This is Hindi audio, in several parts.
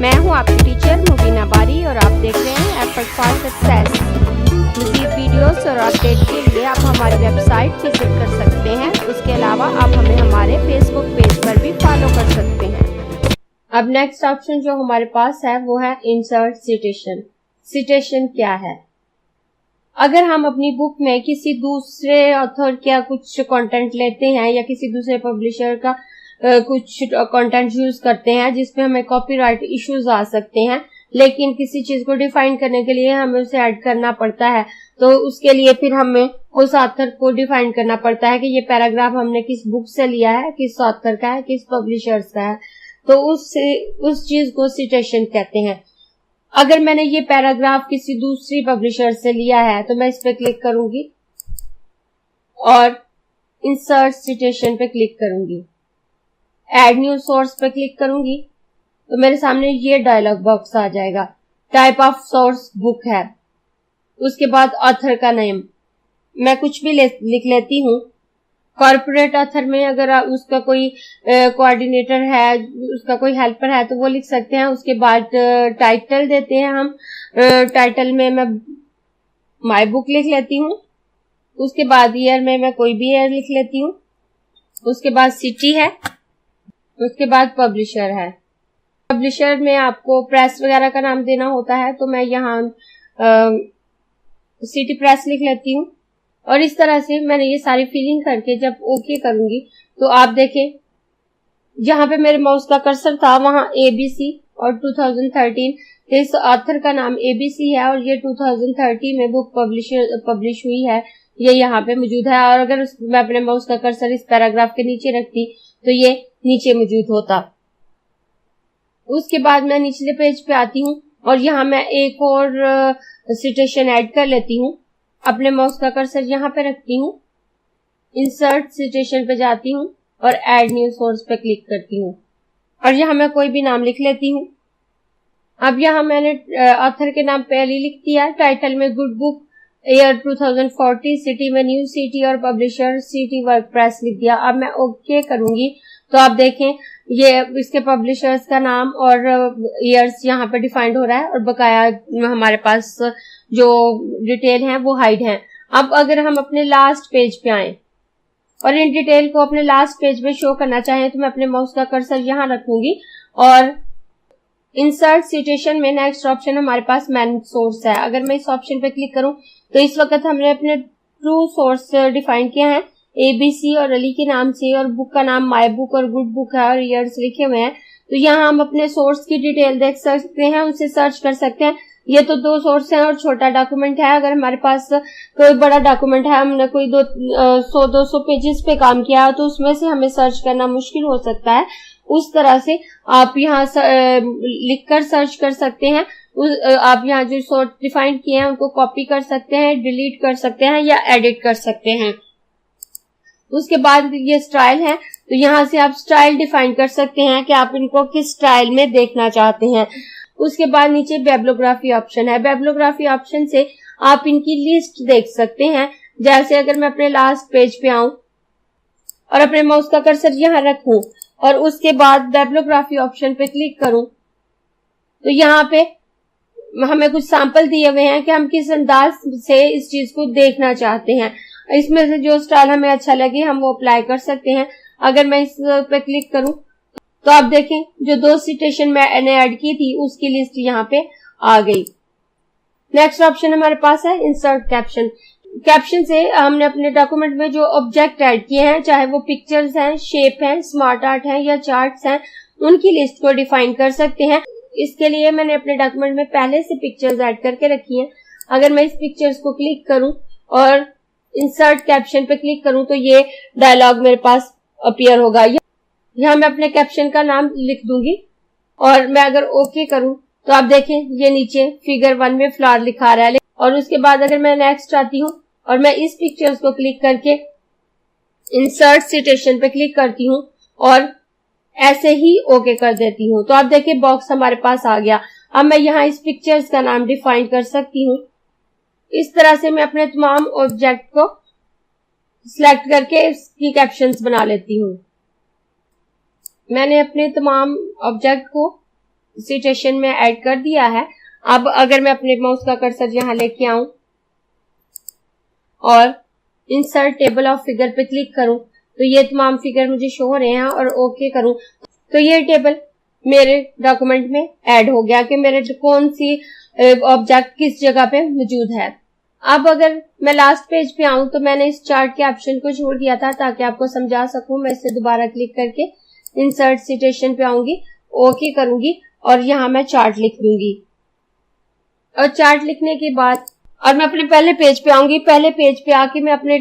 मैं हूं आपकी टीचर मुबीना बारी और आप देख रहे हैं एफर्ट फॉर सक्सेस। मज़ीद वीडियोस और अपडेट के लिए आप हमारी वेबसाइट विजिट कर सकते हैं। उसके अलावा आप हमें हमारे फेसबुक पेज पर भी फॉलो कर सकते हैं। अब नेक्स्ट ऑप्शन जो हमारे पास है वो है इंसर्ट सिटेशन। सिटेशन क्या है? अगर हम अपनी बुक में किसी दूसरे ऑथर का कुछ कंटेंट लेते हैं या किसी दूसरे पब्लिशर का कुछ कंटेंट यूज करते हैं जिसमें हमें कॉपीराइट इश्यूज आ सकते हैं, लेकिन किसी चीज को डिफाइन करने के लिए हमें उसे ऐड करना पड़ता है, तो उसके लिए फिर हमें उस ऑथर को डिफाइन करना पड़ता है कि ये पैराग्राफ हमने किस बुक से लिया है, किस ऑथर का है, किस पब्लिशर का है। तो उस चीज को सिटेशन कहते हैं। अगर मैंने ये पैराग्राफ किसी दूसरी पब्लिशर से लिया है तो मैं इस पे क्लिक करूंगी और इंसर्ट सिटेशन पे क्लिक करूंगी, एड न्यू सोर्स पे क्लिक करूंगी तो मेरे सामने ये डायलॉग बॉक्स आ जाएगा। टाइप ऑफ सोर्स बुक है, उसके बाद ऑथर का नेम मैं कुछ भी लिख लेती हूँ। कॉर्पोरेट ऑथर में अगर उसका कोई कोऑर्डिनेटर है, उसका कोई हेल्पर है तो वो लिख सकते हैं। उसके बाद टाइटल देते हैं हम, टाइटल में मैं माय बुक लिख लेती हूँ। उसके बाद ईयर में मैं कोई भी ईयर लिख लेती हूँ। उसके बाद सिटी है, उसके बाद पब्लिशर है। पब्लिशर में आपको प्रेस वगैरह का नाम देना होता है, तो मैं यहाँ सिटी प्रेस लिख लेती हूँ। और इस तरह से मैंने ये सारी फिलिंग करके जब ओके करूंगी तो आप देखें जहां पे मेरे माउस का कर्सर था वहां एबीसी और 2013, इस ऑथर का नाम एबीसी है और ये 2013 में बुक पब्लिश हुई है, ये यहाँ पे मौजूद है। और अगर मैं अपने माउस का कर्सर इस पैराग्राफ के नीचे रखती तो ये नीचे मौजूद होता। उसके बाद मैं निचले पेज पे आती हूँ और यहाँ मैं एक और सिटेशन ऐड कर लेती हूँ। अपने माउस का कर्सर यहाँ पे रखती हूँ, इंसर्ट सिटेशन पे जाती हूँ और एड न्यू सोर्स पे क्लिक करती हूँ और यहाँ मैं कोई भी नाम लिख लेती हूँ। अब यहाँ मैंने ऑथर के नाम पहले लिख दिया, टाइटल में गुड बुक, ईयर 2040, सिटी में न्यू सिटी और पब्लिशर सिटी वर्क प्रेस लिख दिया। अब मैं ओके करूंगी तो आप देखें ये इसके पब्लिशर्स का नाम और ईयर्स यहाँ पे डिफाइंड हो रहा है और बकाया हमारे पास जो डिटेल है वो हाइड है। अब अगर हम अपने लास्ट पेज पे आए और इन डिटेल को अपने लास्ट पेज पे शो करना चाहें तो मैं अपने माउस का कर्सर यहाँ रखूंगी और इंसर्ट सिटेशन में नेक्स्ट ऑप्शन हमारे पास मैन सोर्स है। अगर मैं इस ऑप्शन पे क्लिक करूं तो इस वक्त हमने अपने ट्रू सोर्स डिफाइन किया है एबीसी और अली के नाम से, और बुक का नाम माय बुक और गुड बुक है और ईयर्स लिखे हुए हैं। तो यहाँ हम अपने सोर्स की डिटेल देख सकते हैं, उसे सर्च कर सकते हैं। ये तो दो सोर्स हैं और छोटा डॉक्यूमेंट है। अगर हमारे पास कोई बड़ा डॉक्यूमेंट है, हमने कोई 100-200 पेजेस पे काम किया है तो उसमें से हमें सर्च करना मुश्किल हो सकता है। उस तरह से आप यहाँ लिखकर सर्च कर सकते हैं। आप यहाँ जो सोर्स डिफाइन किए हैं उनको कॉपी कर सकते हैं, डिलीट कर सकते हैं या एडिट कर सकते हैं। उसके बाद ये स्टाइल है, तो यहाँ से आप स्टाइल डिफाइन कर सकते हैं कि आप इनको किस स्टाइल में देखना चाहते हैं। उसके बाद नीचे बिब्लियोग्राफी ऑप्शन है। बिब्लियोग्राफी ऑप्शन से आप इनकी लिस्ट देख सकते हैं। जैसे अगर मैं अपने लास्ट पेज पे आऊं और अपने माउस का कर्सर यहाँ रखूं और उसके बाद बिब्लियोग्राफी ऑप्शन पे क्लिक करूं तो यहाँ पे हमें कुछ सैंपल दिए हुए हैं कि हम किस अंदाज से इस चीज को देखना चाहते हैं। इसमें से जो स्टाइल हमें अच्छा लगे हम वो अप्लाई कर सकते हैं। अगर मैं इस पे क्लिक करूं तो आप देखें जो 2 सिटेशन मैंने ऐड की थी उसकी लिस्ट यहाँ पे आ गई। नेक्स्ट ऑप्शन हमारे पास है इंसर्ट कैप्शन। कैप्शन से हमने अपने डॉक्यूमेंट में जो ऑब्जेक्ट ऐड किए हैं, चाहे वो पिक्चर्स हैं, शेप हैं, स्मार्ट आर्ट हैं या चार्ट्स हैं, उनकी लिस्ट को डिफाइन कर सकते हैं। इसके लिए मैंने अपने डॉक्यूमेंट में पहले से पिक्चर्स ऐड करके रखी हैं। अगर मैं इस पिक्चर्स को क्लिक करूं और इंसर्ट कैप्शन पे क्लिक करूं तो ये डायलॉग मेरे पास अपीयर होगा। यहाँ मैं अपने कैप्शन का नाम लिख दूंगी और मैं अगर ओके करूं तो आप देखें ये नीचे फिगर 1 में फ्लावर लिखा रहा है। और उसके बाद अगर मैं नेक्स्ट आती हूँ और मैं इस पिक्चर्स को क्लिक करके इंसर्ट सिटेशन पे क्लिक करती हूँ और ऐसे ही ओके कर देती हूँ तो आप देखिए बॉक्स हमारे पास आ गया। अब मैं यहाँ इस पिक्चर्स का नाम डिफाइन कर सकती हूँ। इस तरह से मैं अपने तमाम ऑब्जेक्ट को सिलेक्ट करके इसकी कैप्शंस बना लेती हूँ। मैंने अपने तमाम ऑब्जेक्ट को सिटेशन में ऐड कर दिया है। अब अगर मैं अपने माउस का कर्सर यहाँ लेके आऊं और इंसर्ट टेबल ऑफ फिगर पे क्लिक करूं तो ये तमाम फिगर मुझे शो हो रहे हैं और ओके करूं तो ये टेबल मेरे डॉक्यूमेंट में ऐड हो गया कि मेरे कौन सी ऑब्जेक्ट किस जगह पे मौजूद है। अब अगर मैं लास्ट पेज पे आऊं तो मैंने इस चार्ट के ऑप्शन को छोड़ दिया था ताकि आपको समझा सकूं। मैं इसे दोबारा क्लिक करके इंसर्ट सिटेशन पे आऊंगी, ओके करूंगी और यहाँ मैं चार्ट लिख दूंगी। और चार्ट लिखने के बाद और मैं अपने पहले पेज पे आऊंगी। पहले पेज पे आके मैं अपने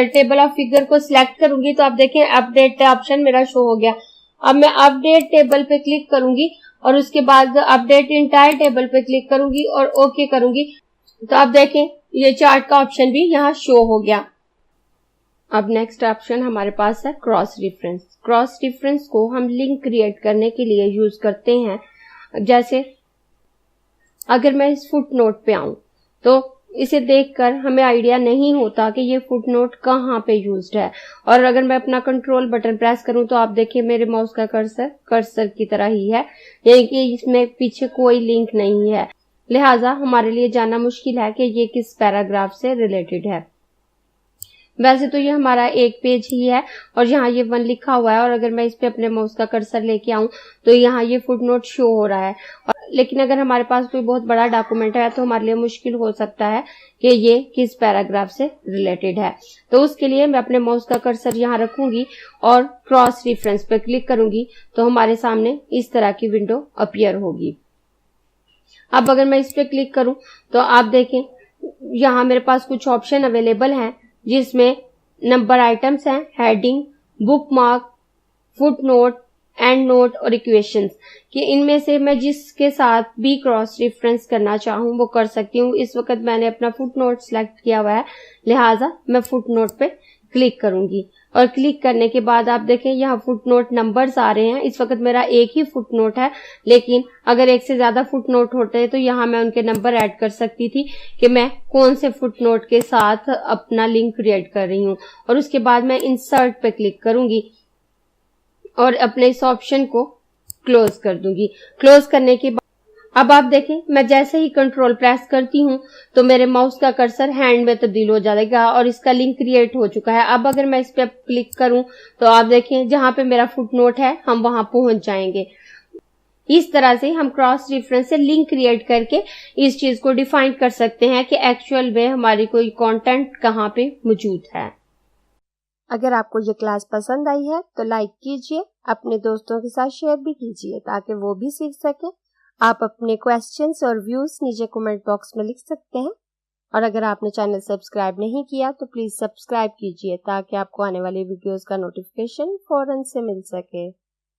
टेबल ऑफ फिगर को सिलेक्ट करूंगी तो आप देखें अपडेट ऑप्शन मेरा शो हो गया। अब मैं अपडेट टेबल पे क्लिक करूंगी और उसके बाद अपडेट इंटायर टेबल पे क्लिक करूंगी और ओके करूंगी तो आप देखें ये चार्ट का ऑप्शन भी यहाँ शो हो गया। अब नेक्स्ट ऑप्शन हमारे पास है क्रॉस रेफरेंस। क्रॉस रेफरेंस को हम लिंक क्रिएट करने के लिए यूज करते हैं। जैसे अगर मैं इस फुट नोट पे आऊं तो इसे देखकर हमें आइडिया नहीं होता कि ये फुट नोट कहाँ पे यूज्ड है। और अगर मैं अपना कंट्रोल बटन प्रेस करूं तो आप देखिए मेरे माउस का कर्सर की तरह ही है, यानी कि इसमें पीछे कोई लिंक नहीं है। लिहाजा हमारे लिए जानना मुश्किल है कि ये किस पैराग्राफ से रिलेटेड है। वैसे तो ये हमारा एक पेज ही है और यहाँ ये 1 लिखा हुआ है और अगर मैं इस पे अपने माउस का कर्सर लेके आऊं तो यहाँ ये फुट नोट शो हो रहा है। लेकिन अगर हमारे पास कोई बहुत बड़ा डॉक्यूमेंट है तो हमारे लिए मुश्किल हो सकता है कि ये किस पैराग्राफ से रिलेटेड है। तो उसके लिए मैं अपने माउस का कर्सर यहाँ रखूंगी और क्रॉस रेफरेंस पे क्लिक करूंगी तो हमारे सामने इस तरह की विंडो अपीयर होगी। अब अगर मैं इस पे क्लिक करूं तो आप देखें यहाँ मेरे पास कुछ ऑप्शन अवेलेबल हैं जिसमें नंबर आइटम्स हैं, heading, bookmark, footnote, and note और इक्वेशंस कि इनमें से मैं जिसके साथ भी क्रॉस रेफरेंस करना चाहूं वो कर सकती हूँ। इस वक्त मैंने अपना फुटनोट सिलेक्ट किया हुआ है, लिहाजा मैं फुटनोट पे क्लिक करूंगी और क्लिक करने के बाद आप देखें यहाँ फुटनोट नंबर्स आ रहे हैं। इस वक्त मेरा एक ही फुटनोट है, लेकिन अगर एक से ज्यादा फुटनोट होते तो यहाँ मैं उनके नंबर ऐड कर सकती थी कि मैं कौन से फुटनोट के साथ अपना लिंक क्रिएट कर रही हूँ। और उसके बाद मैं इंसर्ट पे क्लिक करूंगी और अपने इस ऑप्शन को क्लोज कर दूंगी। क्लोज करने के बाद अब आप देखें मैं जैसे ही कंट्रोल प्रेस करती हूं तो मेरे माउस का कर्सर हैंड में तब्दील हो जाएगा और इसका लिंक क्रिएट हो चुका है। अब अगर मैं इस पे क्लिक करूं तो आप देखें जहां पे मेरा फुटनोट है हम वहां पहुंच जाएंगे। इस तरह से हम क्रॉस रेफरेंस से लिंक क्रिएट करके इस चीज को डिफाइन कर सकते हैं कि एक्चुअल में हमारी कोई कंटेंट कहां पे मौजूद है। अगर आपको ये क्लास पसंद आई है तो लाइक कीजिए, अपने दोस्तों के साथ शेयर भी कीजिए ताकि वो भी सीख सके। आप अपने क्वेश्चंस और व्यूज नीचे कमेंट बॉक्स में लिख सकते हैं और अगर आपने चैनल सब्सक्राइब नहीं किया तो प्लीज सब्सक्राइब कीजिए ताकि आपको आने वाली वीडियोस का नोटिफिकेशन फौरन से मिल सके।